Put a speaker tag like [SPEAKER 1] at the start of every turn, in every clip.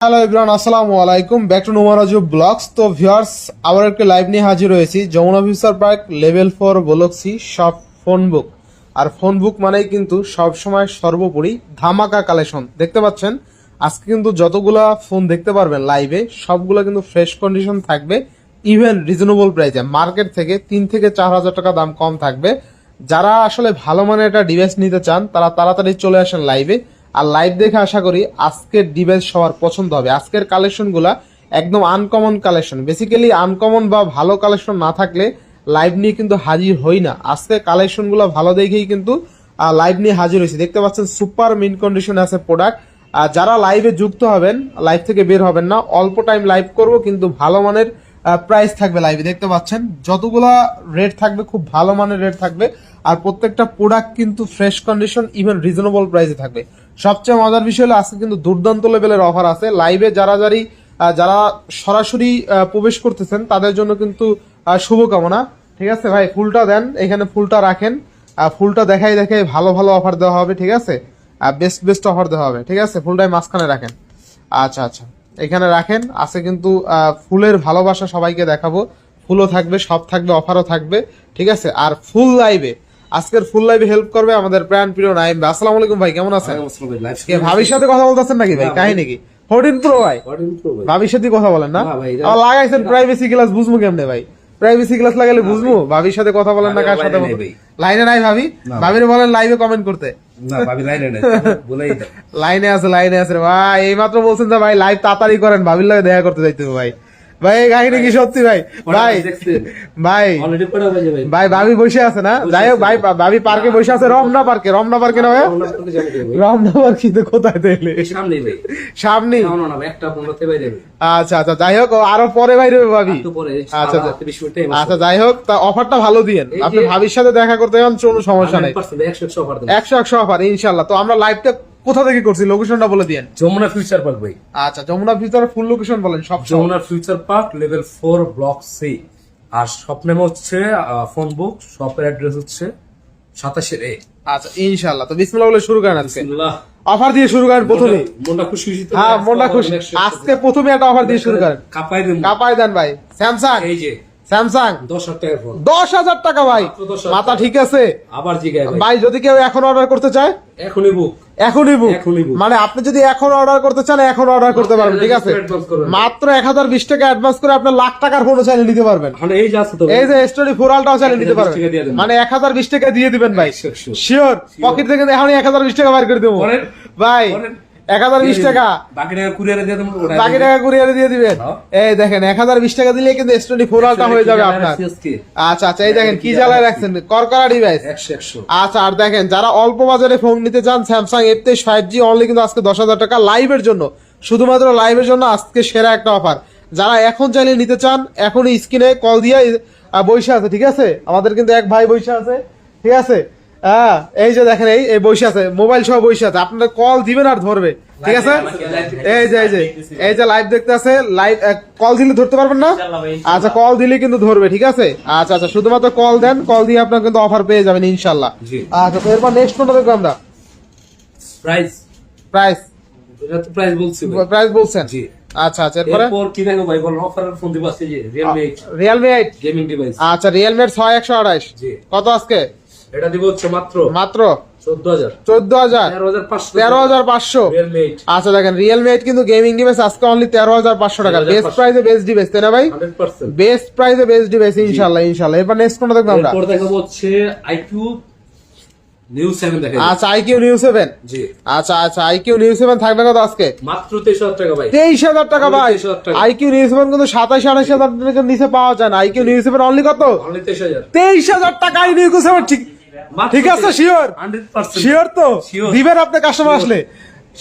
[SPEAKER 1] Hello everyone, আসসালামু আলাইকুম, back to Noman Raju vlogs. তো ভিউয়ার্স, আবার একটা লাইভ নিয়ে হাজির হয়েছি। যমুনা ফিউচার পার্ক লেভেল 4 বলক্সি সব ফোন বুক। আর ফোন বুক মানেই কিন্তু সবসময় সর্বোপরি ধামাকা কালেকশন দেখতে পাচ্ছেন। আজকে কিন্তু যতগুলা ফোন দেখতে পারবেন লাইভে সবগুলো কিন্তু ফ্রেশ কন্ডিশন থাকবে, ইভেন রিজনেবল প্রাইসে। মার্কেট থেকে 3 থেকে 4 হাজার টাকা দাম কম থাকবে। যারা আসলে ভালো মানের একটা ডিভাইস নিতে চান তারা তাড়াতাড়ি চলে আসেন লাইভে। আর লাইভ দেখে আশা করি আজকের ডিভাইস সবার পছন্দ হবে। আজকের কালেকশনগুলা একদম আনকমন কালেকশন। বেসিক্যালি আনকমন বা ভালো কালেকশন না থাকলে লাইভ নিয়ে কিন্তু হাজির হই না। আজকের কালেকশনগুলো ভালো দেখেই কিন্তু লাইভ নিয়ে হাজির হয়েছে। দেখতে পাচ্ছেন সুপার মিন কন্ডিশনে আছে প্রোডাক্ট। যারা লাইভে যুক্ত হবেন, লাইভ থেকে বের হবেন না, অল্প টাইম লাইভ করব কিন্তু ভালো মানের প্রাইস থাকবে লাইভে। দেখতে পাচ্ছেন যতগুলা রেট থাকবে খুব ভালো মানের রেট থাকবে। আর প্রত্যেকটা প্রোডাক্ট কিন্তু ফ্রেশ কন্ডিশন, ইভেন রিজনেবল প্রাইসে থাকবে। সবচেয়ে মজার বিষয় হলো আজকে কিন্তু দুর্দান্ত লেভেলের অফার আছে লাইভে। যারা সরাসরি প্রবেশ করতেছেন তাদের জন্য কিন্তু শুভকামনা। ঠিক আছে ভাই, ফুলটা দেন, এখানে ফুলটা রাখেন। ফুলটা দেখাই ভালো ভালো অফার দেওয়া হবে। ঠিক আছে, বেস্ট অফার দেওয়া হবে। ঠিক আছে, ফুলটাই মাঝখানে রাখেন। আচ্ছা, এখানে রাখেন। আছে কিন্তু ফুলের ভালোবাসা সবাইকে দেখাবো। ফুলও থাকবে, সব থাকবে, অফারও থাকবে। ঠিক আছে, আর ফুল লাইভে আজকের ফুল লাইভে হেল্প করবে আমাদের প্রাণ প্রিয় নাইম ভাই। আসসালামু আলাইকুম ভাই, কেমন আছেন? ভাবির সাথে কথা বলতেছেন নাকি ভাই? কাহিনী কি? 14 প্রো ভাই, ভাবির সাথে কথা বলেন না? লাগাইছেন প্রাইভেসি গ্লাস, বুঝবো কেমনে ভাই? প্রাইভেসি গ্লাস লাগালে বুঝবো? ভাবির সাথে কথা বলেন না, কার সাথে? লাইনে নাই ভাবি? ভাবির বলেন লাইভে কমেন্ট করতে। লাইনে আছে ভাই। এই মাত্র বলছেন যে ভাই লাইভ তাড়াতাড়ি করেন, ভাবির লাগে দেখা করতে যাইতে ভাই। ভাই কাহিনী কি সত্যি ভাই? ভাই ভাবি বসে আছে না? যাই হোক ভাই, ভাবি পার্কে বসে আছে, রমনা পার্কে না ভাই? রমনা পার্কে তো কোথায় তাইলে? সামনে। আচ্ছা, যাই হোক, আরো পরে বাইরে ভাবি। আচ্ছা, যাই হোক, তা অফারটা ভালো দিয়েন। আপনি ভাবির সাথে দেখা করতে যান, কোনো সমস্যা নাই। 100 অফার ইনশাল্লাহ। তো আমরা লাইভটা কোথা থেকে করছি, লোকেশনটা বলে দিয়েন।
[SPEAKER 2] যমুনা ফিউচার পার্ক ভাই।
[SPEAKER 1] আচ্ছা, যমুনা ফিউচারের ফুল লোকেশন বলেন। সব
[SPEAKER 2] Jamuna future park level 4 block C. আর শপ নেম হচ্ছে ফোন বুক। শপের অ্যাড্রেস হচ্ছে 27A।
[SPEAKER 1] আচ্ছা ইনশাআল্লাহ। তো বিসমিল্লাহ বলে শুরু করেন। আজকে
[SPEAKER 2] বিসমিল্লাহ,
[SPEAKER 1] অফার দিয়ে শুরু করেন। প্রথমে
[SPEAKER 2] মনটা খুশি হইছে তো?
[SPEAKER 1] হ্যাঁ, মনটা খুশি। আজকে প্রথমে একটা অফার দিয়ে শুরু করেন। কাপাই দেন ভাই। স্যামসাং,
[SPEAKER 2] এই যে
[SPEAKER 1] স্যামসাং
[SPEAKER 2] 10,000 টাকার ফোন।
[SPEAKER 1] 10,000 টাকা ভাই, মাথা ঠিক আছে?
[SPEAKER 2] আবার জিগায়
[SPEAKER 1] ভাই, যদি কেউ এখন অর্ডার করতে চায়
[SPEAKER 2] এখনই বুক।
[SPEAKER 1] মানে আপনি যদি এখন অর্ডার করতে চান এখন অর্ডার করতে পারবেন। ঠিক আছে, মাত্র 1020 টাকা অ্যাডভান্স করে আপনি লাখ টাকার ফোনও চাইলে নিতে পারবেন। এই যে স্টোরি ফোরালটাও চাইলে নিতে পারবেন। মানে 1020 টাকা দিয়ে দিবেন ভাই, শিওর। পকেট থেকে এখনই 1020 টাকা বার করে দেবো ভাই। 1020 টাকা,
[SPEAKER 2] বাকি টাকা
[SPEAKER 1] কুরিয়ারে দিয়ে দিবেন। এই দেখেন 1020 টাকা দিলে কিন্তু স্টোরি ফোরালটা হয়ে যাবে আপনার। আচ্ছা, এই দেখেন কি জ্বালায় রাখছেন, করকরা ডিভাইস। আচ্ছা, আর দেখেন যারা অল্প বাজারে ফোন নিতে চান, স্যামসাং F23 5G অনলি কিন্তু আজকে 10,000 টাকা লাইভের জন্য, শুধুমাত্র লাইভের জন্য আজকে সেরা একটা অফার। যারা এখন চাইলে নিতে চান এখনই স্ক্রিনে কল দিয়ে বসে আছে। ঠিক আছে, আমাদের কিন্তু এক ভাই বসে আছে। ঠিক আছে, এই যে দেখেন এই বসে আছে, মোবাইল সহ বসে আছে। আপনারা কল দিবেন আর ধরবে। ঠিক আছে, এই যে লাইভ দেখতে আছে, লাইভ কল দিলে ধরতে পারবেন না? আচ্ছা, কল দিলে কিন্তু ধরবে। ঠিক আছে, আচ্ছা, শুধুমাত্র কল দেন, কল দিয়ে আপনার কিন্তু অফার পেয়ে যাবেন ইনশাল্লাহ। আচ্ছা, তো এরপর নেক্সট কোনটা দেখবো আমরা? প্রাইস বলছেন। আচ্ছা, এরপরে
[SPEAKER 2] কি দেখো ভাই, বল অফারের ফোন দিবা আছে যে
[SPEAKER 1] Realme 8
[SPEAKER 2] গেমিং ডিভাইস।
[SPEAKER 1] আচ্ছা, Realme 6128 কত আজকে?
[SPEAKER 2] এটা দিব হচ্ছে মাত্র 14,000
[SPEAKER 1] 13,500। আচ্ছা, দেখেন Realme 8 কিন্তু গেমিং ডিভাইস আজকে অনলি 13,500 টাকা। বেস্ট প্রাইসে বেস্ট ডিভাইস, তাই না ভাই?
[SPEAKER 2] 100%
[SPEAKER 1] বেস্ট প্রাইসে বেস্ট ডিভাইস ইনশাআল্লাহ। এরপর নেক্সট কোনটা দেখব আমরা?
[SPEAKER 2] এরপর দেখাবো হচ্ছে IQ Neo 7 দেখাবো।
[SPEAKER 1] আচ্ছা, IQ Neo 7।
[SPEAKER 2] জি,
[SPEAKER 1] আচ্ছা, IQ Neo 7 থাকবে কত আজকে?
[SPEAKER 2] মাত্র 23,000 টাকা ভাই।
[SPEAKER 1] 23,000 টাকা ভাই।
[SPEAKER 2] 23,000 টাকা।
[SPEAKER 1] IQ Neo 7 কিন্তু 27,000-28,000 টাকার নিচে পাওয়া যায় না। IQ Neo 7 অনলি কত?
[SPEAKER 2] অনলি 23,000।
[SPEAKER 1] 23,000 টাকা IQ Neo 7। ঠিক আছে, শিওর?
[SPEAKER 2] 100%
[SPEAKER 1] শিওর তো দিবেন আপনি কাস্টমার আসলে?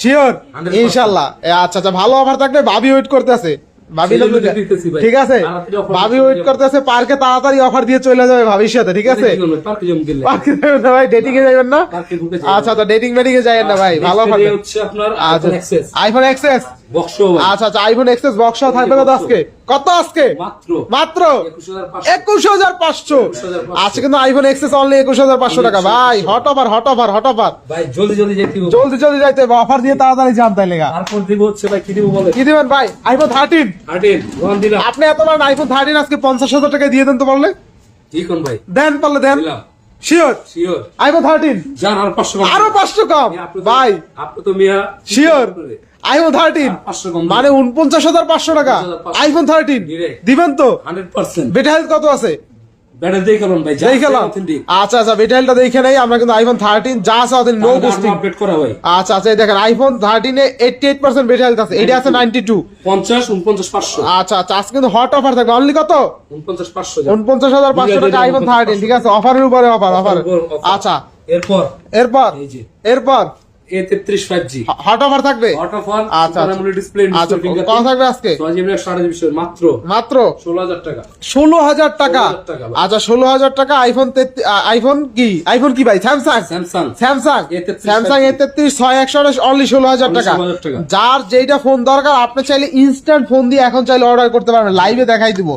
[SPEAKER 1] শিওর ইনশাআল্লাহ। আচ্ছা, ভালো অফার থাকবে। ভাবি ওয়েট করতে আছে, ভাবি। ঠিক আছে, ভাবি ওয়েট করতে আছে। পার্কে তাড়াতাড়ি অফার দিয়ে চলে যাবে ভাবির সাথে। ঠিক আছে, পার্কে যাবেন না ভাই, ডেটিং এ যাবেন না? আচ্ছা, ডেটিং মেটিং এ যাবেন না ভাই, ভালো অফার হচ্ছে আপনার আইফোন এক্সএস।
[SPEAKER 2] বক্স
[SPEAKER 1] আচ্ছা আচ্ছা, আইফোন এক্সএস বক্স থাকবে কত আজকে? কত আজকে?
[SPEAKER 2] মাত্র
[SPEAKER 1] মাত্র
[SPEAKER 2] 21,500
[SPEAKER 1] 21,500। আজকে কিন্তু আইফোন এক্সএস অনলি 21,500 টাকা ভাই। Hot offer, hot offer, hot offer.
[SPEAKER 2] ভাই জলদি জলদি যেতে হবে,
[SPEAKER 1] জলদি জলদি যাইতে হবে, অফার দিয়ে তাড়াতাড়ি যান তাইলে গা।
[SPEAKER 2] তারপর দিব হচ্ছে ভাই কি দিব বলে,
[SPEAKER 1] কি দিবেন ভাই? আইফোন 13।
[SPEAKER 2] 13 ওয়ান দিলাম।
[SPEAKER 1] আপনি এত মান আইফোন 13 আজকে 50,000 টাকা দিয়ে দেন তো বললে?
[SPEAKER 2] কি কোন ভাই
[SPEAKER 1] দেন পারলে দেন।
[SPEAKER 2] দিলাম
[SPEAKER 1] শিওর
[SPEAKER 2] শিওর।
[SPEAKER 1] আইফোন 13
[SPEAKER 2] জান আর 500 কম,
[SPEAKER 1] আরো 500 কম ভাই।
[SPEAKER 2] আপনি তো মিয়া
[SPEAKER 1] শিওর আইফোন 13
[SPEAKER 2] 500 কম
[SPEAKER 1] মানে 49,500 টাকা
[SPEAKER 2] 49,500
[SPEAKER 1] আইফোন 13
[SPEAKER 2] Direct।
[SPEAKER 1] দিবেন তো?
[SPEAKER 2] 100%
[SPEAKER 1] বেটা হেলথ কত আছে
[SPEAKER 2] ব্যাটারি দেখে করুন ভাই, যা
[SPEAKER 1] দেখলাম।
[SPEAKER 2] অথেন্টিক।
[SPEAKER 1] আচ্ছা আচ্ছা, বেটা হেলথটা দেখে নেই আমরা, কিন্তু আইফোন 13 যা আছে ওদের নো বুস্টিং।
[SPEAKER 2] আপডেট করা ভাই।
[SPEAKER 1] আচ্ছা আচ্ছা, এই দেখেন আইফোন 13 এ 88% বেটা হেলথ আছে, এটা আছে 92।
[SPEAKER 2] 50 49,500
[SPEAKER 1] আচ্ছা আচ্ছা, আজকে কিন্তু হট অফার থাকবে অনলি কত?
[SPEAKER 2] 49,500
[SPEAKER 1] 49,500 টাকা আইফোন 13। ঠিক আছে, অফারের উপরে অফার, অফার। আচ্ছা
[SPEAKER 2] এরপর
[SPEAKER 1] এরপর
[SPEAKER 2] এই যে
[SPEAKER 1] এরপর
[SPEAKER 2] A33 5G
[SPEAKER 1] হট অফার থাকবে।
[SPEAKER 2] Hot offer.
[SPEAKER 1] আচ্ছা
[SPEAKER 2] ডিসপ্লে
[SPEAKER 1] আচ্ছা, কত থাকবে আজকে?
[SPEAKER 2] 6GB মাত্র
[SPEAKER 1] মাত্র
[SPEAKER 2] 16,000 টাকা।
[SPEAKER 1] 16,000 টাকা।
[SPEAKER 2] 16,000 টাকা ভাই।
[SPEAKER 1] আচ্ছা 16,000 টাকা আইফোন আইফোন কি ভাই? Samsung
[SPEAKER 2] Samsung
[SPEAKER 1] Samsung
[SPEAKER 2] A33
[SPEAKER 1] Samsung A33 6128 only 16,000 টাকা।
[SPEAKER 2] 16,000 টাকা।
[SPEAKER 1] যার যেটা ফোন দরকার আপনি চাইলে ইনস্ট্যান্ট ফোন দিয়ে এখন চাইলে অর্ডার করতে পারবেন, লাইভে দেখাই দিব।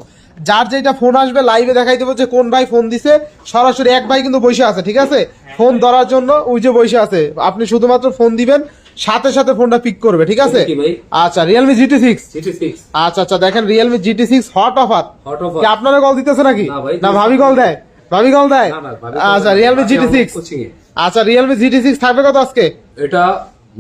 [SPEAKER 1] যার যেটা ফোন আসবে লাইভে দেখাই দেবো যে কোন ভাই ফোন দিছে। সরাসরি এক ভাই কিন্তু বসে আছে, ঠিক আছে, ফোন ধরার জন্য ওই যে বসে আছে। আপনি শুধুমাত্র ফোন দিবেন, সাথে সাথে ফোনটা পিক করবে, ঠিক আছে।
[SPEAKER 2] কি ভাই?
[SPEAKER 1] আচ্ছা রিয়েলমি GT6।
[SPEAKER 2] GT6
[SPEAKER 1] আচ্ছা আচ্ছা, দেখেন Realme GT6 hot offer.
[SPEAKER 2] Hot offer.
[SPEAKER 1] কি আপনারা কল দিতেছে নাকি?
[SPEAKER 2] না ভাই,
[SPEAKER 1] না ভাবি কল দেয়, ভাবি কল দেয়।
[SPEAKER 2] না, ভাবি
[SPEAKER 1] আচ্ছা রিয়েলমি GT6। আচ্ছা রিয়েলমি GT6 থাকবে কত আজকে?
[SPEAKER 2] এটা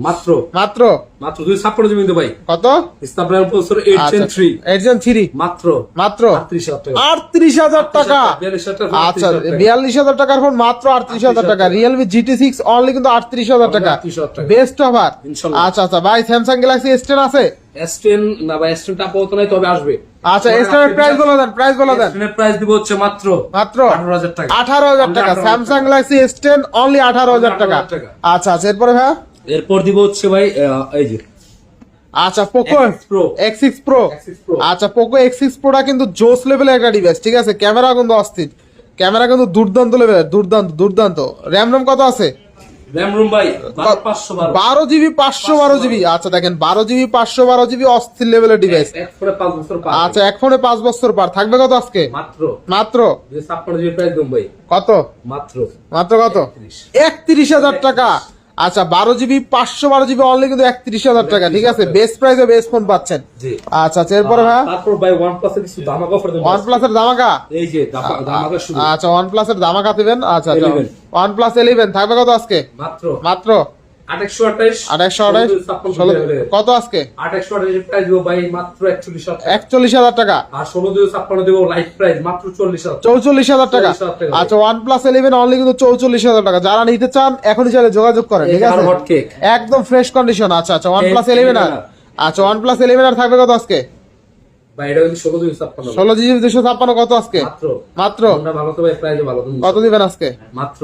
[SPEAKER 2] মাত্র
[SPEAKER 1] মাত্র
[SPEAKER 2] মাত্র 256 জিবি ভাই।
[SPEAKER 1] কত?
[SPEAKER 2] স্ন্যাপড্রাগন প্রসেসর 8 Gen 3
[SPEAKER 1] 8 Gen 3
[SPEAKER 2] মাত্র
[SPEAKER 1] মাত্র
[SPEAKER 2] 38,000 টাকা।
[SPEAKER 1] 38,000 টাকা।
[SPEAKER 2] 42,000 টাকা।
[SPEAKER 1] আচ্ছা 42,000 টাকার ফোন মাত্র 38,000 টাকা। রিয়েলমি GT6 অনলি কিন্তু 38,000 টাকা,
[SPEAKER 2] 38,000 টাকা।
[SPEAKER 1] Best offer.
[SPEAKER 2] ইনশাআল্লাহ।
[SPEAKER 1] আচ্ছা আচ্ছা ভাই, স্যামসাং গ্যালাক্সি S10 আছে?
[SPEAKER 2] S10 না ভাই, S10 টা আপাতত নাই, তবে আসবে।
[SPEAKER 1] আচ্ছা S10 এর প্রাইস বলে দেন, প্রাইস বলে দেন।
[SPEAKER 2] S10 এর প্রাইস দিব হচ্ছে মাত্র
[SPEAKER 1] মাত্র
[SPEAKER 2] 18,000 টাকা।
[SPEAKER 1] 18,000 টাকা। স্যামসাং গ্যালাক্সি S10 অনলি 18,000 টাকা।
[SPEAKER 2] 18,000 টাকা।
[SPEAKER 1] আচ্ছা আচ্ছা, এরপরে ভাই
[SPEAKER 2] এরপর দিব হচ্ছে ভাই এই যে
[SPEAKER 1] আচ্ছা Poco
[SPEAKER 2] X6 Pro।
[SPEAKER 1] X6 Pro।
[SPEAKER 2] X6 Pro।
[SPEAKER 1] আচ্ছা পোকো X6 Proটা কিন্তু জোস লেভেলের একটা ডিভাইস, ঠিক আছে। ক্যামেরা কিন্তু অস্থির, ক্যামেরা কিন্তু দুর্দান্ত লেভেলের, দুর্দান্ত দুর্দান্ত। র্যাম রোম কত আছে?
[SPEAKER 2] RAM ROM ভাই 512
[SPEAKER 1] 12GB 512GB। আচ্ছা দেখেন 12GB 512GB অস্থির লেভেলের ডিভাইস।
[SPEAKER 2] এক ফোনে 5 বছর পার।
[SPEAKER 1] আচ্ছা এক ফোনে 5 বছর পার থাকবে কত আজকে?
[SPEAKER 2] মাত্র
[SPEAKER 1] মাত্র
[SPEAKER 2] 56 জিবি প্রাইস দিম ভাই।
[SPEAKER 1] কত?
[SPEAKER 2] মাত্র
[SPEAKER 1] মাত্র কত? 31,000 টাকা। আচ্ছা 12GB 512GB অনলি কিন্তু 31,000 টাকা, ঠিক আছে। বেস্ট প্রাইসে বেস্ট ফোন পাচ্ছেন।
[SPEAKER 2] জি।
[SPEAKER 1] আচ্ছা আচ্ছা, এরপরে ভাই
[SPEAKER 2] তারপর ভাই OnePlus এর কিছু ধামাকা অফার দেব।
[SPEAKER 1] OnePlus এর ধামাকা।
[SPEAKER 2] এই যে ধামাকা শুরু।
[SPEAKER 1] আচ্ছা OnePlus এর ধামাকা দিবেন। আচ্ছা
[SPEAKER 2] 11
[SPEAKER 1] OnePlus 11 থাকবে কত আজকে?
[SPEAKER 2] মাত্র
[SPEAKER 1] মাত্র
[SPEAKER 2] 2828
[SPEAKER 1] 2828 কত আজকে?
[SPEAKER 2] 2828 এর প্রাইস দিব ভাই মাত্র 41,000 টাকা।
[SPEAKER 1] 41,000 টাকা।
[SPEAKER 2] আর 16,256 দেব লাইভ প্রাইস মাত্র 40,000 টাকা।
[SPEAKER 1] 44,000 টাকা।
[SPEAKER 2] 44,000 টাকা।
[SPEAKER 1] আচ্ছা OnePlus 11 অনলি কিন্তু 44,000 টাকা। যারা নিতে চান এখনই চাইলে যোগাযোগ করেন, ঠিক আছে,
[SPEAKER 2] হট কেক
[SPEAKER 1] একদম ফ্রেশ কন্ডিশন। আচ্ছা আচ্ছা OnePlus 11 আর আচ্ছা OnePlus 11 আর থাকবে কত আজকে?
[SPEAKER 2] ভাই এটা কিন্তু 16,256
[SPEAKER 1] 16GB 256 কত আজকে?
[SPEAKER 2] মাত্র
[SPEAKER 1] মাত্র
[SPEAKER 2] আমরা ভালো তো ভাই প্রাইসে ভালো তুমি
[SPEAKER 1] কত দিবেন আজকে?
[SPEAKER 2] মাত্র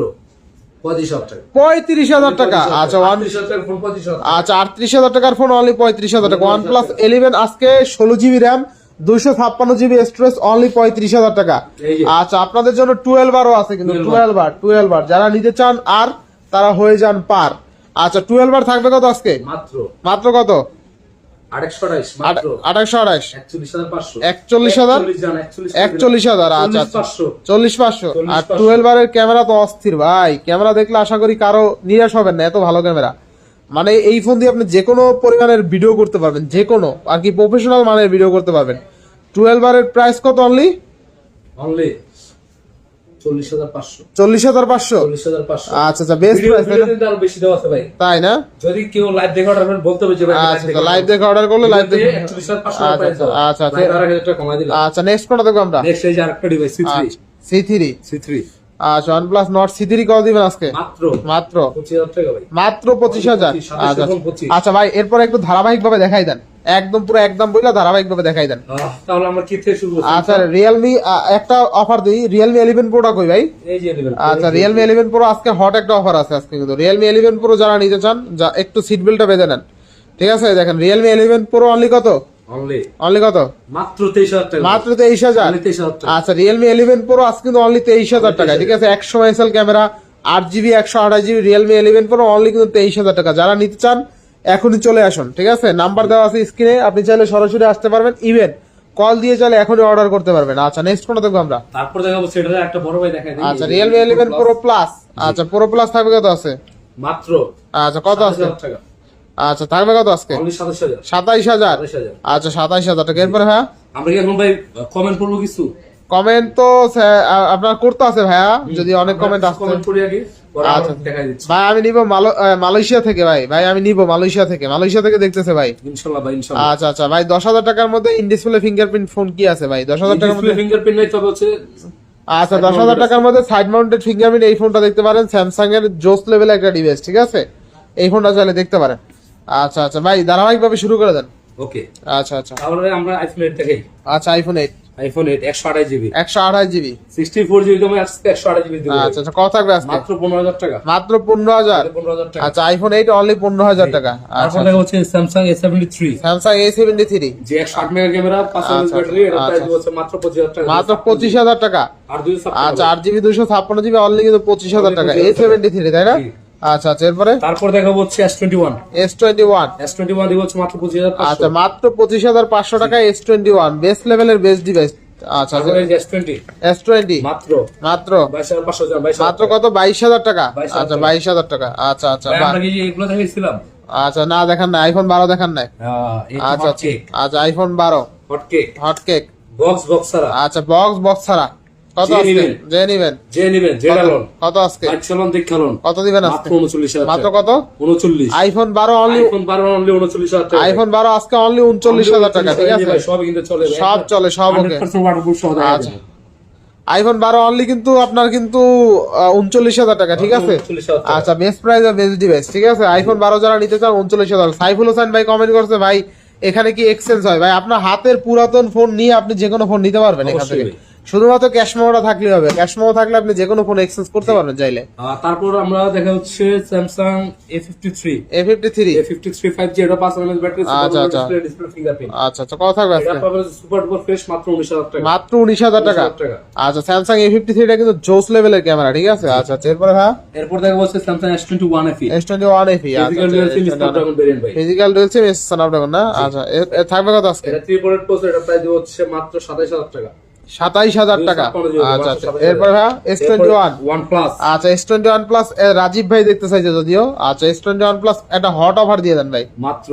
[SPEAKER 2] 35,000 টাকা।
[SPEAKER 1] 35,000 টাকা। আচ্ছা
[SPEAKER 2] 35,000 টাকার ফোন 35,000 টাকা।
[SPEAKER 1] আচ্ছা 38,000 টাকার ফোন অনলি 35,000 টাকা। OnePlus 11 আজকে 16GB RAM 256GB storage only 35,000 টাকা।
[SPEAKER 2] এই যে।
[SPEAKER 1] আচ্ছা আপনাদের জন্য 12 বারও আছে কিন্তু 12 বার যারা নিতে চান আর তারা হয়ে যান পার। আচ্ছা 12 বার থাকবে কত আজকে?
[SPEAKER 2] মাত্র
[SPEAKER 1] মাত্র কত?
[SPEAKER 2] 2828 মাত্র
[SPEAKER 1] 2828
[SPEAKER 2] 41,500
[SPEAKER 1] 41,000 41,000 আচ্ছা 40,500 আর 12 বারের ক্যামেরা তো অস্থির ভাই। ক্যামেরা দেখলে আশা করি কারো নিরাশ হবেন না, এত ভালো ক্যামেরা। মানে এই ফোন দিয়ে আপনি যে কোনো পরিমাণের ভিডিও করতে পারবেন, যে কোনো আর কি প্রফেশনাল মানের ভিডিও করতে পারবেন। 12 বারের প্রাইস কত? অনলি
[SPEAKER 2] 40,500
[SPEAKER 1] 40,500।
[SPEAKER 2] 40,500
[SPEAKER 1] আচ্ছা আচ্ছা, বেস্ট প্রাইস
[SPEAKER 2] আরো বেশি দেওয়া আছে ভাই,
[SPEAKER 1] তাই না?
[SPEAKER 2] যদি কেউ লাইভ দেখে অর্ডার করেন বলতে হবে যে ভাই
[SPEAKER 1] আচ্ছা লাইভ দেখে অর্ডার করলে লাইভ দেখে
[SPEAKER 2] 41,500 প্রাইস দাও।
[SPEAKER 1] আচ্ছা আচ্ছা
[SPEAKER 2] ভাই 4,000 টাকা কমাই দিলাম।
[SPEAKER 1] আচ্ছা নেক্সট কোনটা দেখবো আমরা?
[SPEAKER 2] নেক্সট এই যে আরেকটা ডিভাইস
[SPEAKER 1] C3
[SPEAKER 2] C3
[SPEAKER 1] আচ্ছা OnePlus Nord C3 কত দিবেন আজকে?
[SPEAKER 2] মাত্র
[SPEAKER 1] মাত্র
[SPEAKER 2] 25,000 টাকা ভাই।
[SPEAKER 1] মাত্র 25,000।
[SPEAKER 2] 25,000
[SPEAKER 1] আচ্ছা
[SPEAKER 2] 25,000
[SPEAKER 1] আচ্ছা ভাই এরপর একটু ধারাবাহিক ভাবে দেখাই দেন, একদম পুরো একদম বইলা ধারাবাহিক ভাবে দেখাই দেন।
[SPEAKER 2] তাহলে আমরা কি থেকে শুরু করব?
[SPEAKER 1] আচ্ছা রিয়েলমি একটা অফার দিই, রিয়েলমি 11 প্রোটা কই ভাই?
[SPEAKER 2] এই যে নেবেন।
[SPEAKER 1] আচ্ছা রিয়েলমি 11 প্রো আজকে হট একটা অফার আছে আজকে কিন্তু। রিয়েলমি 11 প্রো যারা নিতে চান যা একটু সিট বেল্টটা বেঁধে নেন, ঠিক আছে। দেখেন রিয়েলমি 11 প্রো অনলি কত? অনলি কত?
[SPEAKER 2] মাত্র 23,000 টাকা।
[SPEAKER 1] মাত্র 23,000।
[SPEAKER 2] 23,000 টাকা।
[SPEAKER 1] আচ্ছা রিয়েলমি 11 প্রো আজকে কিন্তু অনলি 23,000 টাকা, ঠিক আছে। 100 megapixel camera 8GB 128GB Realme 11 pro only কিন্তু 23,000 টাকা। যারা নিতে চান এখনই চলে আসুন, ঠিক আছে? নাম্বার দেওয়া আছে স্ক্রিনে, আপনি চাইলে সরাসরি আসতে পারবেন, ইভেন কল দিয়ে চাইলে এখনই অর্ডার করতে পারবেন। আচ্ছা নেক্সট কোনটা দেখবো আমরা?
[SPEAKER 2] তারপর দেখাবো সেটার একটা বড় ভাই দেখাই দিই।
[SPEAKER 1] আচ্ছা Realme 11 Pro Plus। আচ্ছা Pro Plus থাকবে কত আছে?
[SPEAKER 2] মাত্র
[SPEAKER 1] আচ্ছা কত আছে?
[SPEAKER 2] 27,000 টাকা।
[SPEAKER 1] আচ্ছা থাকবে কত আজকে?
[SPEAKER 2] অনলি 27,000।
[SPEAKER 1] 27,000।
[SPEAKER 2] 27,000।
[SPEAKER 1] আচ্ছা 27,000 টাকা। এরপরে ভাইয়া
[SPEAKER 2] আমরা কি এখন ভাই কমেন্ট করবো কিছু?
[SPEAKER 1] কমেন্ট তো আপনার করতে আছে ভাইয়া, যদি অনেক কমেন্ট আসছে।
[SPEAKER 2] কমেন্ট করি আগে, পরে
[SPEAKER 1] আচ্ছা
[SPEAKER 2] আবার দেখাই দিচ্ছি।
[SPEAKER 1] ভাই আমি নিব মালয়েশিয়া থেকে ভাই আমি নিব মালয়েশিয়া থেকে দেখতেছে ভাই।
[SPEAKER 2] ইনশাআল্লাহ ভাই, ইনশাআল্লাহ।
[SPEAKER 1] আচ্ছা আচ্ছা ভাই 10,000 টাকার মধ্যে ইন ডিসপ্লে ফিঙ্গারপ্রিন্ট ফোন কি আছে ভাই? 10,000 টাকার মধ্যে
[SPEAKER 2] ফিঙ্গারপ্রিন্ট নাই, তবে হচ্ছে
[SPEAKER 1] আচ্ছা 10,000 টাকার মধ্যে সাইড মাউন্টেড ফিঙ্গারপ্রিন্ট এই ফোনটা দেখতে পারেন, স্যামসাং এর জোস লেভেল একটা ডিভাইস, ঠিক আছে? এই ফোনটা চাইলে দেখতে পারেন। আচ্ছা আচ্ছা ভাই ধারাবাহিকভাবে শুরু করে দেন।
[SPEAKER 2] ওকে।
[SPEAKER 1] আচ্ছা আচ্ছা
[SPEAKER 2] তাহলে আমরা আইফোন 8 দেখাই।
[SPEAKER 1] আচ্ছা iPhone 8
[SPEAKER 2] iPhone 8 128 GB,
[SPEAKER 1] 128 GB,
[SPEAKER 2] 64 GB দামে আজকে 128 জিবি দিব।
[SPEAKER 1] আচ্ছা আচ্ছা কত থাকবে আজকে?
[SPEAKER 2] মাত্র 15,000 টাকা।
[SPEAKER 1] মাত্র 15,000।
[SPEAKER 2] 15,000 টাকা।
[SPEAKER 1] আচ্ছা আইফোন 8 অনলি 15,000 টাকা। আচ্ছা
[SPEAKER 2] তারপর দেখা হচ্ছে স্যামসাং A73,
[SPEAKER 1] স্যামসাং A73
[SPEAKER 2] যে 108 মেগা ক্যামেরা, 5000
[SPEAKER 1] আচ্ছা,
[SPEAKER 2] ব্যাটারি, এটা প্রাইস
[SPEAKER 1] আচ্ছা।
[SPEAKER 2] হচ্ছে মাত্র 25,000 টাকা।
[SPEAKER 1] মাত্র 25,000 টাকা।
[SPEAKER 2] আর 256।
[SPEAKER 1] আচ্ছা 8GB 256 জিবি অনলি কিন্তু 25,000 টাকা। A73 তাই না?
[SPEAKER 2] জি।
[SPEAKER 1] আচ্ছা আচ্ছা এরপরে
[SPEAKER 2] তারপর দেখাবো হচ্ছে S21।
[SPEAKER 1] S21
[SPEAKER 2] দিব হচ্ছে মাত্র 25,500।
[SPEAKER 1] আচ্ছা মাত্র 25,500 টাকা S21 বেস্ট লেভেলের বেস্ট ডিভাইস। আচ্ছা
[SPEAKER 2] তারপরে এই যে S20
[SPEAKER 1] S20
[SPEAKER 2] মাত্র
[SPEAKER 1] মাত্র
[SPEAKER 2] 22,500
[SPEAKER 1] মাত্র কত? 22,000 টাকা।
[SPEAKER 2] 22,000
[SPEAKER 1] আচ্ছা 22,000 টাকা। আচ্ছা আচ্ছা
[SPEAKER 2] ভাই, আমরা কি এগুলো দেখাইছিলাম?
[SPEAKER 1] আচ্ছা না দেখান না, আইফোন 12 দেখান নাই। আচ্ছা আচ্ছা আচ্ছা iPhone 12
[SPEAKER 2] hot cake,
[SPEAKER 1] hot cake.
[SPEAKER 2] Box ছাড়া।
[SPEAKER 1] আচ্ছা বক্স ছাড়া কত
[SPEAKER 2] যে
[SPEAKER 1] আজকে?
[SPEAKER 2] নিবেন।
[SPEAKER 1] যে নিবেন
[SPEAKER 2] জেডালন
[SPEAKER 1] কত আজকে?
[SPEAKER 2] আইফোন দেখালন
[SPEAKER 1] কত দিবেন আজকে?
[SPEAKER 2] মাত্র 39,000
[SPEAKER 1] মাত্র কত?
[SPEAKER 2] 39।
[SPEAKER 1] আইফোন 12 অনলি
[SPEAKER 2] আইফোন 12 অনলি 39,000 টাকা।
[SPEAKER 1] আইফোন 12 আজকে অনলি 39,000 টাকা, ঠিক আছে?
[SPEAKER 2] ভাই, সব কিন্তু চলে ভাই।
[SPEAKER 1] সব চলে, সব ওকে।
[SPEAKER 2] 100% ওয়াটারপ্রুফ সহ দেখাই
[SPEAKER 1] আচ্ছা।
[SPEAKER 2] দেবো।
[SPEAKER 1] আইফোন 12 অনলি কিন্তু আপনার কিন্তু 39,000 টাকা, ঠিক আছে?
[SPEAKER 2] 39,000 টাকা।
[SPEAKER 1] আচ্ছা বেস্ট প্রাইস আর বেস্ট ডিভাইস, ঠিক আছে? আইফোন 12 যারা নিতে চান 39,000। সাইফুল হোসেন ভাই কমেন্ট করছে ভাই এখানে কি এক্সচেঞ্জ হয়? ভাই আপনার হাতের পুরাতন ফোন নিয়ে আপনি যে কোনো ফোন নিতে পারবেন এখান থেকে,
[SPEAKER 2] অবশ্যই।
[SPEAKER 1] শুধুমাত্র ক্যাশ মেমোটা থাকলে হবে। ক্যাশ মেমো থাকলে আপনি যে কোনো ফোন এক্সচেঞ্জ করতে পারবেন চাইলে।
[SPEAKER 2] তারপর আমরা দেখা হচ্ছে স্যামসাং A53
[SPEAKER 1] A53
[SPEAKER 2] 5G, এটা 5 mAh ব্যাটারি,
[SPEAKER 1] আচ্ছা, আচ্ছা।
[SPEAKER 2] Display fingerprint.
[SPEAKER 1] আচ্ছা আচ্ছা কত থাকবে
[SPEAKER 2] এটা
[SPEAKER 1] আজকে?
[SPEAKER 2] পাবেন সুপার ডুপার ফ্রেশ মাত্র 19,000 টাকা।
[SPEAKER 1] মাত্র 19,000 টাকা।
[SPEAKER 2] 19,000 টাকা।
[SPEAKER 1] আচ্ছা স্যামসাং A53 টা কিন্তু জোস লেভেলের ক্যামেরা, ঠিক আছে? আচ্ছা আচ্ছা এরপরে হ্যাঁ
[SPEAKER 2] এরপর দেখা হচ্ছে Samsung S21 FE,
[SPEAKER 1] S21 FE।
[SPEAKER 2] Physical dual SIM Snapdragon variant ভাই।
[SPEAKER 1] ফিজিক্যাল ডুয়াল সিম স্ন্যাপড্রাগন না? আচ্ছা এর থাকবে কত আজকে?
[SPEAKER 2] এটা 3 প্রসেসর, এটা প্রাইস হচ্ছে মাত্র 27,000 টাকা।
[SPEAKER 1] 27,000 টাকা।
[SPEAKER 2] 256
[SPEAKER 1] আচ্ছা আচ্ছা
[SPEAKER 2] 27,000
[SPEAKER 1] এরপর হ্যাঁ S21।
[SPEAKER 2] OnePlus
[SPEAKER 1] আচ্ছা S21 প্লাস রাজীব ভাই দেখতে চাইছে যদিও। আচ্ছা S21 প্লাস একটা হট অফার দিয়ে দেন ভাই।
[SPEAKER 2] মাত্র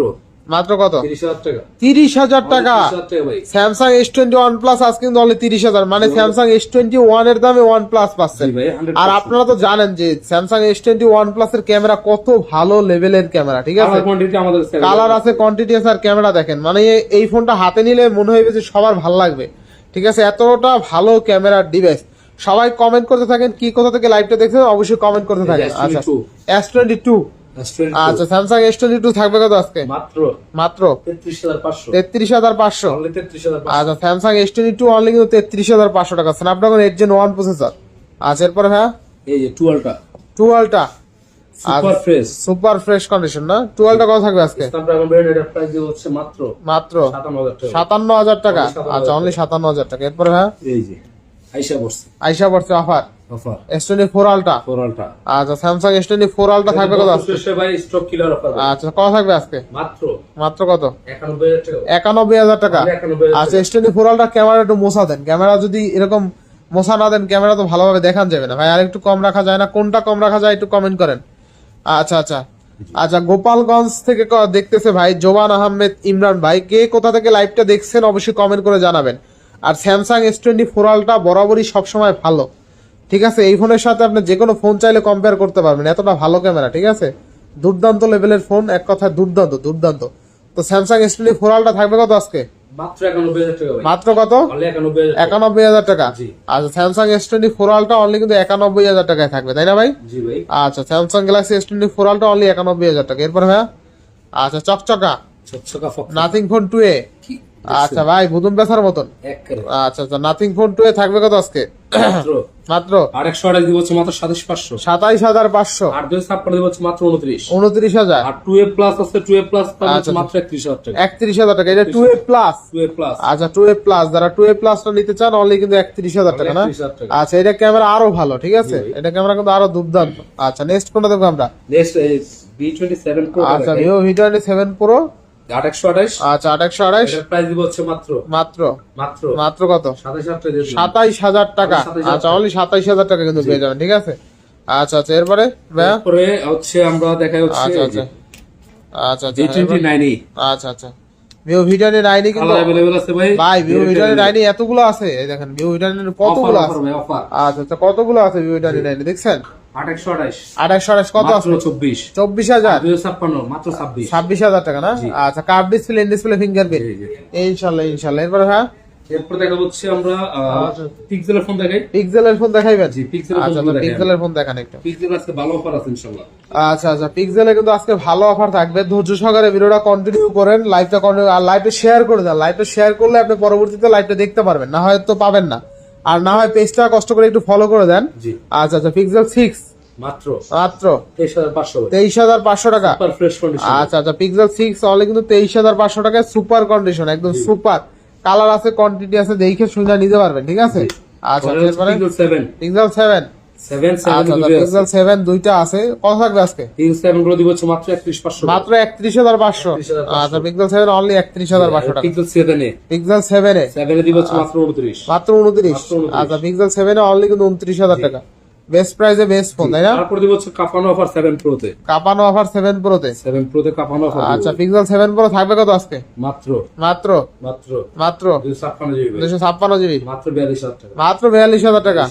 [SPEAKER 1] মাত্র কত?
[SPEAKER 2] 30,000 টাকা।
[SPEAKER 1] 30,000 টাকা।
[SPEAKER 2] 30,000 টাকা ভাই।
[SPEAKER 1] স্যামসাং S21 প্লাস আজকে কিন্তু অনলি 30,000, মানে স্যামসাং S21 এর দামে OnePlus পাচ্ছেন।
[SPEAKER 2] জি ভাই, 100%।
[SPEAKER 1] আর আপনারা তো জানেন যে স্যামসাং S21 প্লাস এর ক্যামেরা কত ভালো লেভেলের ক্যামেরা, ঠিক আছে?
[SPEAKER 2] কালার কোয়ান্টিটি আমাদের
[SPEAKER 1] কালার আছে, কোয়ান্টিটি আছে, আর ক্যামেরা দেখেন, মানে এই ফোনটা হাতে নিলে মনে হইবে যে সবার ভালো লাগবে, ঠিক আছে? এতটা ভালো ক্যামেরার ডিভাইস। সবাই কমেন্ট করতে থাকেন কি কোথা থেকে লাইভটা দেখছেন, অবশ্যই কমেন্ট করতে থাকেন। আচ্ছা S22 আচ্ছা স্যামসাং S22 থাকবে কত আজকে? মাত্র
[SPEAKER 2] 33,500।
[SPEAKER 1] 33,500।
[SPEAKER 2] অনলি 33,500।
[SPEAKER 1] আচ্ছা স্যামসাং S22 অনলি কিন্তু 33,500 টাকা, স্ন্যাপড্রাগন 8 Gen 1 প্রসেসর। আচ্ছা এরপর হ্যাঁ
[SPEAKER 2] এই যে 12টা
[SPEAKER 1] 12টা
[SPEAKER 2] super fresh,
[SPEAKER 1] super fresh condition না? 12টা কত থাকবে আজকে?
[SPEAKER 2] স্ন্যাপড্রাগন ভেরিয়েন্ট, এটা প্রাইস হচ্ছে মাত্র
[SPEAKER 1] 57,000 টাকা। আচ্ছা অনলি 57,000 টাকা। এরপর হ্যাঁ
[SPEAKER 2] এই যে
[SPEAKER 1] আইসা পড়ছে অফার
[SPEAKER 2] অফার
[SPEAKER 1] S24 আলট্রা। আচ্ছা স্যামসাং S24 আলট্রা থাকবে কত আজকে?
[SPEAKER 2] ভাই স্টক কিলার অফার।
[SPEAKER 1] আচ্ছা কত থাকবে আজকে? মাত্র কত?
[SPEAKER 2] 91,000 টাকা।
[SPEAKER 1] 91,000 টাকা। আচ্ছা S24 আলট্রা ক্যামেরা একটু মোছা দেন, ক্যামেরা যদি এরকম মোছা না দেন ক্যামেরা তো ভালোভাবে দেখান যাবে না ভাই। আর একটু কম রাখা যায় না? কোনটা কম রাখা যায় একটু কমেন্ট করেন। আচ্ছা আচ্ছা আচ্ছা গোপালগঞ্জ থেকে দেখতেছে ভাই জোবান আহমেদ ইমরান ভাই, কে কোথা থেকে লাইভটা দেখছেন অবশ্যই কমেন্ট করে জানাবেন। আর স্যামসাং S24 আলট্রা বরাবরই সবসময় ভালো, ঠিক আছে? এই ফোনের সাথে আপনি যে কোনো ফোন চাইলে কম্পেয়ার করতে পারবেন, এতটা ভালো ক্যামেরা, ঠিক আছে? দুর্দান্ত লেভেলের ফোন, এক কথায় দুর্দান্ত দুর্দান্ত। তো স্যামসাং S24 আলট্রা থাকবে কত আজকে?
[SPEAKER 2] মাত্র 91,000 টাকা ভাই।
[SPEAKER 1] মাত্র কত?
[SPEAKER 2] অনলি 91,000 টাকা।
[SPEAKER 1] 91,000 টাকা।
[SPEAKER 2] জি।
[SPEAKER 1] আচ্ছা স্যামসাং S24 আলট্রা অনলি কিন্তু 91,000 টাকায় থাকবে, তাই না ভাই?
[SPEAKER 2] জি ভাই।
[SPEAKER 1] আচ্ছা Samsung Galaxy S24 ultra only 91,000 টাকা। এরপর ভাইয়া আচ্ছা চকচকা
[SPEAKER 2] চকচকা ফক্স
[SPEAKER 1] নাথিং ফোন 2A আচ্ছা ভাই বুদুম বেচার মতন।
[SPEAKER 2] একেবারে
[SPEAKER 1] আচ্ছা আচ্ছা নাথিং ফোন 2 এ থাকবে কত আজকে?
[SPEAKER 2] মাত্র
[SPEAKER 1] মাত্র
[SPEAKER 2] আর 128 দিব হচ্ছে মাত্র 27500,
[SPEAKER 1] 27500,
[SPEAKER 2] আর 256 দিব হচ্ছে মাত্র 29,
[SPEAKER 1] 29000,
[SPEAKER 2] আর 2A প্লাস আছে 2A প্লাস পাবে
[SPEAKER 1] আচ্ছা,
[SPEAKER 2] মাত্র 31000 টাকা।
[SPEAKER 1] 31000 টাকা। এটা 2A প্লাস।
[SPEAKER 2] 2A প্লাস
[SPEAKER 1] আচ্ছা 2A প্লাস, যারা 2A প্লাসটা নিতে চান অনলি কিন্তু 31000 টাকা না?
[SPEAKER 2] 31000 টাকা।
[SPEAKER 1] আচ্ছা এটা ক্যামেরা আরো ভালো, ঠিক আছে, এটা ক্যামেরা কিন্তু আরো দুর্দান্ত। আচ্ছা নেক্সট কোনটা দেখবো আমরা?
[SPEAKER 2] নেক্সট B27 Pro
[SPEAKER 1] আচ্ছা Vivo V27 Pro।
[SPEAKER 2] 8128,
[SPEAKER 1] আচ্ছা 8128,
[SPEAKER 2] এটার প্রাইস দিব হচ্ছে মাত্র
[SPEAKER 1] মাত্র
[SPEAKER 2] মাত্র
[SPEAKER 1] মাত্র কত?
[SPEAKER 2] 27000 টাকা দিয়ে দিন।
[SPEAKER 1] 27000 টাকা।
[SPEAKER 2] 27000
[SPEAKER 1] আচ্ছা অনলি 27000 টাকা কিন্তু পেয়ে যাবেন, ঠিক আছে। আচ্ছা আচ্ছা এরপরে ভাইয়া?
[SPEAKER 2] তারপরে হচ্ছে আমরা দেখাই হচ্ছে
[SPEAKER 1] আচ্ছা আচ্ছা আচ্ছা আচ্ছা
[SPEAKER 2] B29
[SPEAKER 1] আচ্ছা আচ্ছা Vivo V29 কিন্তু
[SPEAKER 2] কালার अवेलेबल আছে ভাই।
[SPEAKER 1] ভাই Vivo V29 এতগুলো আছে, এই দেখেন Vivo V29 কতগুলো আছে।
[SPEAKER 2] অফার
[SPEAKER 1] আচ্ছা আচ্ছা কতগুলো আছে Vivo V29 দেখছেন?
[SPEAKER 2] 8128,
[SPEAKER 1] 2828 কত আছে?
[SPEAKER 2] মাত্র 24,
[SPEAKER 1] 24000,
[SPEAKER 2] 256 মাত্র 26।
[SPEAKER 1] 26000 টাকা না? আচ্ছা curve display, in display, fingerprint,
[SPEAKER 2] জি, জি।
[SPEAKER 1] ইনশাআল্লাহ ইনশাআল্লাহ। এরপরে হ্যাঁ
[SPEAKER 2] এরপর দেখা হচ্ছে আমরা পিক্সেলের ফোন দেখাই।
[SPEAKER 1] পিক্সেলের ফোন দেখাইবেন?
[SPEAKER 2] জি, পিক্সেলের
[SPEAKER 1] আচ্ছা
[SPEAKER 2] ফোনগুলো দেখাই।
[SPEAKER 1] পিক্সেলের ফোন দেখান একটু।
[SPEAKER 2] পিক্সেল আজকে ভালো অফার আছে ইনশাআল্লাহ।
[SPEAKER 1] আচ্ছা আচ্ছা পিক্সেলে কিন্তু আজকে ভালো অফার থাকবে, ধৈর্য সহকারে ভিডিওটা কন্টিনিউ করেন, লাইভটা কন্টিনিউ, আর লাইভটা শেয়ার করে দেন। লাইভটা শেয়ার করলে আপনি পরবর্তীতে লাইভটা দেখতে পারবেন, না হয় তো পাবেন না। আর না হয় পেজটা কষ্ট করে একটু ফলো করে দেন।
[SPEAKER 2] জি,
[SPEAKER 1] আচ্ছা আচ্ছা পিক্সেল 6
[SPEAKER 2] মাত্র
[SPEAKER 1] মাত্র
[SPEAKER 2] 23500,
[SPEAKER 1] 23500 টাকা।
[SPEAKER 2] Super fresh condition.
[SPEAKER 1] আচ্ছা আচ্ছা পিক্সেল 6 অনলি কিন্তু 23500 টাকায় সুপার কন্ডিশন, একদম সুপার। কালার আছে, কোয়ান্টিটি আছে, দেখে শুনে নিতে পারবেন, ঠিক আছে। আচ্ছা এরপরে
[SPEAKER 2] পিক্সেল 7,
[SPEAKER 1] পিক্সেল 7।
[SPEAKER 2] 7
[SPEAKER 1] আচ্ছা
[SPEAKER 2] 7
[SPEAKER 1] আচ্ছা পিক্সেল 7 দুইটা আছে, কত থাকবে আজকে?
[SPEAKER 2] পিক্সেল 7 গুলো দিব হচ্ছে মাত্র 31500,
[SPEAKER 1] মাত্র 31500।
[SPEAKER 2] 31500
[SPEAKER 1] আচ্ছা পিক্সেল 7 অনলি 31500 টাকা।
[SPEAKER 2] পিক্সেল 7 এ
[SPEAKER 1] পিক্সেল 7 এ
[SPEAKER 2] 7 এ দিব হচ্ছে মাত্র 29,
[SPEAKER 1] মাত্র 29।
[SPEAKER 2] মাত্র 29।
[SPEAKER 1] আচ্ছা পিক্সেল 7 এ অনলি কিন্তু 29000 টাকা। বেস্ট প্রাইসে বেস্ট ফোন, তাই না?
[SPEAKER 2] তারপর দিব হচ্ছে কাপানো অফার 7 Pro তে।
[SPEAKER 1] কাপানো অফার 7 Pro তে।
[SPEAKER 2] 7 Pro তে কাপানো অফার।
[SPEAKER 1] আচ্ছা পিক্সেল 7 Pro থাকবে কত আজকে?
[SPEAKER 2] মাত্র
[SPEAKER 1] মাত্র
[SPEAKER 2] মাত্র
[SPEAKER 1] মাত্র
[SPEAKER 2] 256 জিবি,
[SPEAKER 1] 256 জিবি,
[SPEAKER 2] মাত্র 42000 টাকা।
[SPEAKER 1] মাত্র 42000 টাকা।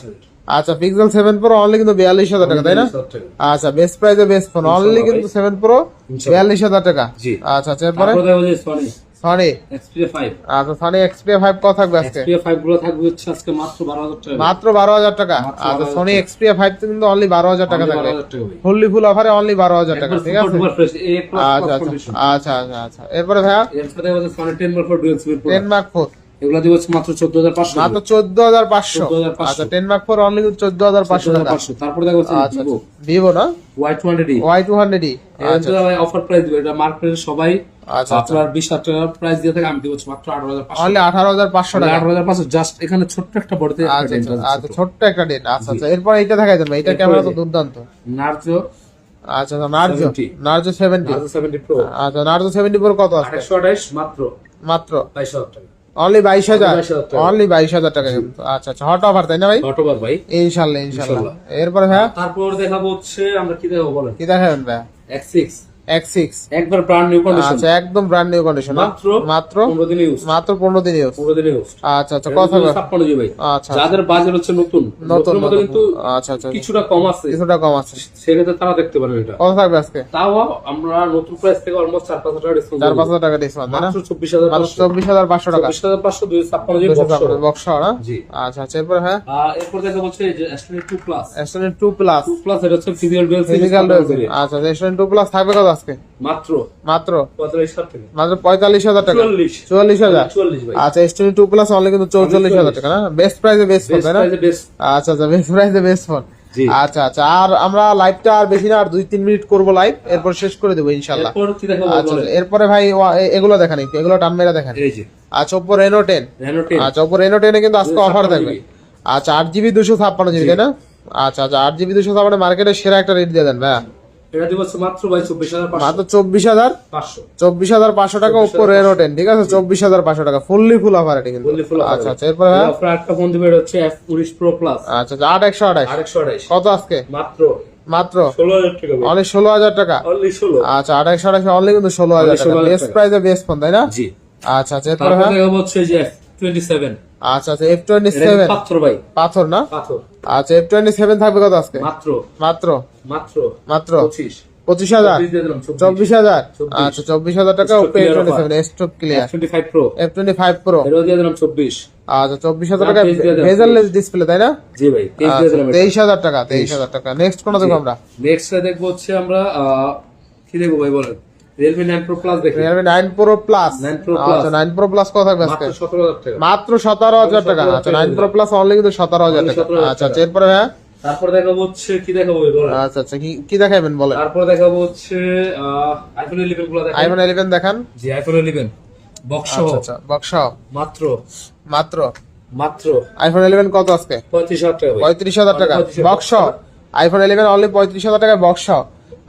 [SPEAKER 1] আচ্ছা পিক্সেল 7 Pro অনলি কিন্তু 42000 টাকা, তাই না?
[SPEAKER 2] 42000 টাকা।
[SPEAKER 1] আচ্ছা বেস্ট প্রাইসে বেস্ট ফোন অনলি কিন্তু 7 Pro 42000 টাকা।
[SPEAKER 2] জি।
[SPEAKER 1] আচ্ছা আচ্ছা এরপরে
[SPEAKER 2] তারপর দেখো যে সনি
[SPEAKER 1] সনি।
[SPEAKER 2] Xperia 5,
[SPEAKER 1] আচ্ছা সনি Xperia 5 কত থাকবে আজকে?
[SPEAKER 2] Xperia 5 গুলো থাকবে হচ্ছে আজকে মাত্র 12000 টাকা।
[SPEAKER 1] মাত্র 12000 টাকা।
[SPEAKER 2] মাত্র
[SPEAKER 1] আচ্ছা
[SPEAKER 2] 12,000
[SPEAKER 1] সনি Xperia 5 তে কিন্তু অনলি 12000 টাকা থাকবে,
[SPEAKER 2] 12000 টাকা ভাই।
[SPEAKER 1] ফুললি ফুল অফারে অনলি 12000 টাকা, ঠিক আছে।
[SPEAKER 2] সুপার ফ্রেশ A প্লাস
[SPEAKER 1] আচ্ছা আচ্ছা
[SPEAKER 2] কন্ডিশন।
[SPEAKER 1] আচ্ছা আচ্ছা আচ্ছা এরপরে ভাইয়া
[SPEAKER 2] এরপর দেখো যে Sony 10 Mark 4 dual SIM
[SPEAKER 1] 10 Mark 4
[SPEAKER 2] এগুলো দিব হচ্ছে মাত্র 14500,
[SPEAKER 1] মাত্র 14500।
[SPEAKER 2] 14,500
[SPEAKER 1] আচ্ছা 10 Mark 4 অনলি 14500 টাকা।
[SPEAKER 2] 14500। তারপর দেখো হচ্ছে
[SPEAKER 1] আচ্ছা
[SPEAKER 2] Vivo
[SPEAKER 1] ভিভো না
[SPEAKER 2] Y200D,
[SPEAKER 1] Y200D। আচ্ছা
[SPEAKER 2] এটা ভাই অফার প্রাইস দিবে, এটা মার্কেটে সবাই
[SPEAKER 1] আচ্ছা আচ্ছা
[SPEAKER 2] আপনার 20000 টাকা প্রাইস দিয়ে থাকে, আমি দিব হচ্ছে মাত্র 18500,
[SPEAKER 1] অনলি 18500 টাকা।
[SPEAKER 2] 18500 জাস্ট এখানে ছোট্ট একটা বডিতে
[SPEAKER 1] আচ্ছা আচ্ছা আচ্ছা ছোট্ট একটা ডেট। আচ্ছা আচ্ছা এরপর এইটা দেখাই দেন ভাই, এটা ক্যামেরা তো দুর্দান্ত।
[SPEAKER 2] নার্জো
[SPEAKER 1] আচ্ছা আচ্ছা নার্জো
[SPEAKER 2] 70
[SPEAKER 1] নার্জো 70।
[SPEAKER 2] নার্জো 70 Pro
[SPEAKER 1] আচ্ছা নার্জো 70 Pro কত আছে?
[SPEAKER 2] 128 মাত্র
[SPEAKER 1] মাত্র
[SPEAKER 2] 22000 টাকা।
[SPEAKER 1] অনলি 22000,
[SPEAKER 2] 22,000 টাকা।
[SPEAKER 1] অনলি 22000 টাকা কিন্তু। আচ্ছা আচ্ছা হট অফার, তাই না ভাই?
[SPEAKER 2] অটোবার ভাই।
[SPEAKER 1] ইনশাআল্লাহ ইনশাআল্লাহ। এরপর হ্যাঁ
[SPEAKER 2] তারপর দেখাবো হচ্ছে আমরা কি দেখাবো বলেন?
[SPEAKER 1] কি দেখাবেন ভাই?
[SPEAKER 2] X6
[SPEAKER 1] X6
[SPEAKER 2] একবার ব্র্যান্ড নিউ কন্ডিশন,
[SPEAKER 1] আচ্ছা একদম ব্র্যান্ড নিউ কন্ডিশন,
[SPEAKER 2] মাত্র
[SPEAKER 1] মাত্র
[SPEAKER 2] 15 দিন ইউজ,
[SPEAKER 1] মাত্র 15 দিন ইউজ।
[SPEAKER 2] 15 দিন ইউজ।
[SPEAKER 1] আচ্ছা আচ্ছা কত হবে?
[SPEAKER 2] 56 জিবি ভাই।
[SPEAKER 1] আচ্ছা
[SPEAKER 2] যাদের বাজেট হচ্ছে নতুন
[SPEAKER 1] নতুন
[SPEAKER 2] মধ্যে কিন্তু
[SPEAKER 1] আচ্ছা আচ্ছা
[SPEAKER 2] কিছুটা কম আছে,
[SPEAKER 1] কিছুটা কম আছে,
[SPEAKER 2] সেক্ষেত্রে তারা দেখতে পারেন এটা।
[SPEAKER 1] কত থাকবে আজকে?
[SPEAKER 2] তাও আমরা নতুন প্রাইস থেকে অলমোস্ট 4-5 টাকা ডিসকাউন্ট,
[SPEAKER 1] 4-5 টাকা ডিসকাউন্ট, তাই না?
[SPEAKER 2] মাত্র 24500,
[SPEAKER 1] 24500 টাকা।
[SPEAKER 2] 24500 256 জিবি বক্স।
[SPEAKER 1] বক্স না?
[SPEAKER 2] জি।
[SPEAKER 1] আচ্ছা আচ্ছা এরপর হ্যাঁ
[SPEAKER 2] এরপর দেখা হচ্ছে এই যে S22 plus,
[SPEAKER 1] S22 plus
[SPEAKER 2] 2 plus এটা হচ্ছে ফিজিক্যাল ডুয়াল
[SPEAKER 1] ফিজিক্যাল আচ্ছা S22 প্লাস থাকবে কত আজকে?
[SPEAKER 2] মাত্র
[SPEAKER 1] মাত্র
[SPEAKER 2] 45000 টাকা,
[SPEAKER 1] মাত্র 45000 টাকা,
[SPEAKER 2] 44000
[SPEAKER 1] 44000।
[SPEAKER 2] ভাই।
[SPEAKER 1] আচ্ছা S22 প্লাস অনলি কিন্তু 44000 টাকা না? বেস্ট প্রাইসে বেস্ট ফোন,
[SPEAKER 2] বেস্ট
[SPEAKER 1] তাই না?
[SPEAKER 2] প্রাইসে বেস্ট।
[SPEAKER 1] আচ্ছা আচ্ছা বেস্ট প্রাইসে বেস্ট ফোন।
[SPEAKER 2] জি।
[SPEAKER 1] আচ্ছা আচ্ছা আর আমরা লাইভটা আর বেশি না, আর 2-3 মিনিট করব লাইভ, এরপর শেষ করে দেবো ইনশাআল্লাহ।
[SPEAKER 2] এরপর কি দেখাবো
[SPEAKER 1] আচ্ছা
[SPEAKER 2] বলেন?
[SPEAKER 1] এরপরে ভাই এগুলো দেখান একটু, এগুলো টান মেরা দেখান।
[SPEAKER 2] এই যে
[SPEAKER 1] আচ্ছা Oppo Reno 10।
[SPEAKER 2] Reno 10
[SPEAKER 1] আচ্ছা Oppo Reno 10 এ কিন্তু আজকে অফার থাকবে। আচ্ছা 8GB 256GB, তাই না? আচ্ছা আচ্ছা 8GB 256 মার্কেটের সেরা একটা রেট দিয়ে দেন ভাই।
[SPEAKER 2] এটা দিব হচ্ছে মাত্র ভাই 24500,
[SPEAKER 1] মাত্র 24500 টাকা Oppo Reno 10, ঠিক আছে? 24500 টাকা ফুললি ফুল অফার এটা কিন্তু।
[SPEAKER 2] Fully full offer।
[SPEAKER 1] আচ্ছা আচ্ছা এরপরে হ্যাঁ
[SPEAKER 2] অফার একটা ফোন দিবে, এটা হচ্ছে F19 Pro Plus,
[SPEAKER 1] আচ্ছা আচ্ছা 8128
[SPEAKER 2] 828
[SPEAKER 1] কত আজকে?
[SPEAKER 2] মাত্র
[SPEAKER 1] মাত্র
[SPEAKER 2] 16000 টাকা ভাই।
[SPEAKER 1] অনলি 16000 টাকা।
[SPEAKER 2] অনলি 16।
[SPEAKER 1] আচ্ছা 8128 অনলি কিন্তু 16000 টাকা,
[SPEAKER 2] 16,000
[SPEAKER 1] বেস্ট
[SPEAKER 2] টাকা।
[SPEAKER 1] প্রাইসে বেস্ট ফোন, তাই না?
[SPEAKER 2] জি।
[SPEAKER 1] আচ্ছা আচ্ছা এরপরে
[SPEAKER 2] তারপর
[SPEAKER 1] হ্যাঁ
[SPEAKER 2] দেখাবো হচ্ছে যে F27,
[SPEAKER 1] আচ্ছা আচ্ছা
[SPEAKER 2] এটা
[SPEAKER 1] F27
[SPEAKER 2] পাথর ভাই,
[SPEAKER 1] পাথর না?
[SPEAKER 2] পাথর।
[SPEAKER 1] আচ্ছা F27 থাকবে কত আজকে?
[SPEAKER 2] মাত্র
[SPEAKER 1] মাত্র
[SPEAKER 2] মাত্র
[SPEAKER 1] মাত্র
[SPEAKER 2] 25
[SPEAKER 1] 25000,
[SPEAKER 2] 24 দিয়ে দিলাম,
[SPEAKER 1] 24000।
[SPEAKER 2] 24,000
[SPEAKER 1] আচ্ছা 24000 টাকা
[SPEAKER 2] Stock
[SPEAKER 1] Oppo
[SPEAKER 2] clear
[SPEAKER 1] A27 stock clear.
[SPEAKER 2] F25 Pro
[SPEAKER 1] F25 Pro
[SPEAKER 2] এটাও দিয়ে দিলাম 24।
[SPEAKER 1] আচ্ছা 24000 টাকা
[SPEAKER 2] Case দিয়ে দিলাম,
[SPEAKER 1] ভেজারলেস ডিসপ্লে, তাই না?
[SPEAKER 2] জি ভাই, কেস দিয়ে দিলাম।
[SPEAKER 1] 23000 টাকা, 23000 টাকা। নেক্সট কোন দেখব আমরা?
[SPEAKER 2] নেক্সট দেখবো হচ্ছে আমরা কি দেখবো ভাই বলেন? Realme 9 Pro Plus দেখি
[SPEAKER 1] Realme 9 Pro Plus
[SPEAKER 2] 9 Pro Plus।
[SPEAKER 1] আচ্ছা 9 Pro Plus কত থাকবে আজকে?
[SPEAKER 2] মাত্র 17,000 টাকা।
[SPEAKER 1] মাত্র 17,000 টাকা। আচ্ছা 9 Pro Plus অনলি কিন্তু 17,000 টাকা।
[SPEAKER 2] 17,000
[SPEAKER 1] আচ্ছা আচ্ছা এরপরে ভাই
[SPEAKER 2] তারপর দেখাবো হচ্ছে কি দেখাবো বলেন।
[SPEAKER 1] আচ্ছা আচ্ছা কি দেখাবেন বলেন?
[SPEAKER 2] তারপর দেখাবো হচ্ছে iPhone 11 গুলো দেখাই।
[SPEAKER 1] iPhone 11 দেখান।
[SPEAKER 2] জি iPhone 11 বক্স সহ
[SPEAKER 1] আচ্ছা আচ্ছা বক্স
[SPEAKER 2] মাত্র
[SPEAKER 1] মাত্র
[SPEAKER 2] মাত্র
[SPEAKER 1] iPhone 11 কত আজকে?
[SPEAKER 2] 35,000 টাকা ভাই।
[SPEAKER 1] 35,000 টাকা
[SPEAKER 2] 35,000
[SPEAKER 1] বক্স iPhone 11 অনলি 35,000 টাকায় বক্স।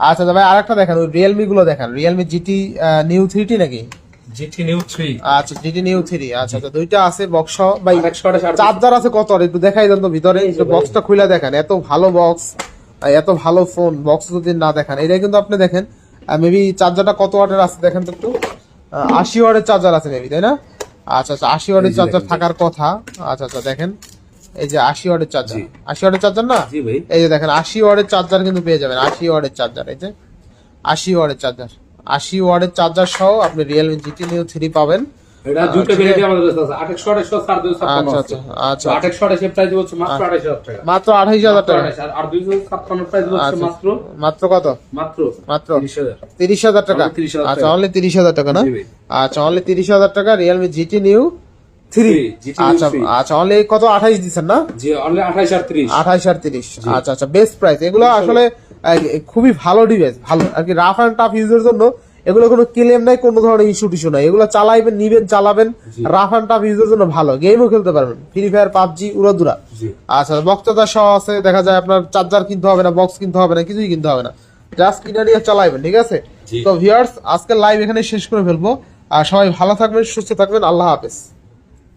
[SPEAKER 1] আচ্ছা ভাই আরেকটা দেখেন, ওই Realme গুলো দেখেন। Realme GT New 3T নাকি?
[SPEAKER 2] GT New 3
[SPEAKER 1] আচ্ছা GT New 3 আচ্ছা আচ্ছা দুইটা আছে বক্স ভাই।
[SPEAKER 2] 128
[SPEAKER 1] চার্জার আছে কত? আর একটু দেখাই দেন তো ভিতরে, একটু বক্সটা খুলে দেখেন। এত ভালো বক্স, এত ভালো ফোন, বক্স যদি না দেখেন, এটা কিন্তু আপনি দেখেন মেবি চার্জারটা কত ওয়াটের আছে দেখেন তো একটু। 80 ওয়াটের চার্জার আছে মেবি, তাই না? আচ্ছা আচ্ছা 80 ওয়াটের চার্জার থাকার কথা। আচ্ছা আচ্ছা দেখেন এই যে 80 ওয়াটের চার্জার, 80 ওয়াটের চার্জার না?
[SPEAKER 2] জি ভাই।
[SPEAKER 1] এই যে দেখেন 80 ওয়াটের চার্জার কিন্তু পেয়ে যাবেন। 80 ওয়াটের চার্জার, এই যে 80 ওয়াটের চার্জার, 80 ওয়াটের চার্জার সহ আপনি Realme GT Neo 3 পাবেন।
[SPEAKER 2] এটা দুটো ভেরিয়েন্ট আমাদের কাছে আছে 2800
[SPEAKER 1] আচ্ছা আচ্ছা আচ্ছা
[SPEAKER 2] 2800 প্রাইস হচ্ছে মাত্র 28000 টাকা।
[SPEAKER 1] মাত্র 28,000 টাকা।
[SPEAKER 2] আর 256 প্রাইস হচ্ছে
[SPEAKER 1] আচ্ছা,
[SPEAKER 2] মাত্র
[SPEAKER 1] মাত্র কত?
[SPEAKER 2] মাত্র
[SPEAKER 1] মাত্র
[SPEAKER 2] 30000
[SPEAKER 1] 30,000 টাকা।
[SPEAKER 2] Only 30,000
[SPEAKER 1] আচ্ছা অনলি 30,000 টাকা না?
[SPEAKER 2] জি ভাই।
[SPEAKER 1] আচ্ছা অনলি 30,000 টাকা Realme GT Neo 3।
[SPEAKER 2] GT Neo
[SPEAKER 1] আচ্ছা
[SPEAKER 2] 3
[SPEAKER 1] আচ্ছা অনলি কত? 28 দিচ্ছেন না?
[SPEAKER 2] জি অনলি 28 আর 30
[SPEAKER 1] 28 আর 30। আচ্ছা আচ্ছা বেস্ট প্রাইস। এগুলো আসলে খুবই ভালো ডিভাইস, ভালো আর কি। রাফ এন্ড টাফ ইউজের জন্য এগুলো কোনো ক্লেম নাই, কোনো ধরনের ইস্যু টিস্যু নাই। এগুলো চালাইবেন, নিবেন, চালাবেন, রাফ এন্ড টাফ ইউজের জন্য ভালো। গেমও খেলতে পারবেন, ফ্রি ফায়ার, পাবজি, উড়াদুরা।
[SPEAKER 2] জি
[SPEAKER 1] আচ্ছা বক্সটা সহ আছে, দেখা যায় আপনার চার্জার কিনতে হবে না, বক্স কিনতে হবে না, কিছুই কিনতে হবে না, জাস্ট কিনে নিয়ে চালাইবেন, ঠিক আছে?
[SPEAKER 2] জি।
[SPEAKER 1] তো ভিউয়ার্স আজকে লাইভ এখানে শেষ করে ফেলবো। আর সবাই ভালো থাকবেন, সুস্থ থাকবেন, আল্লাহ হাফেজ।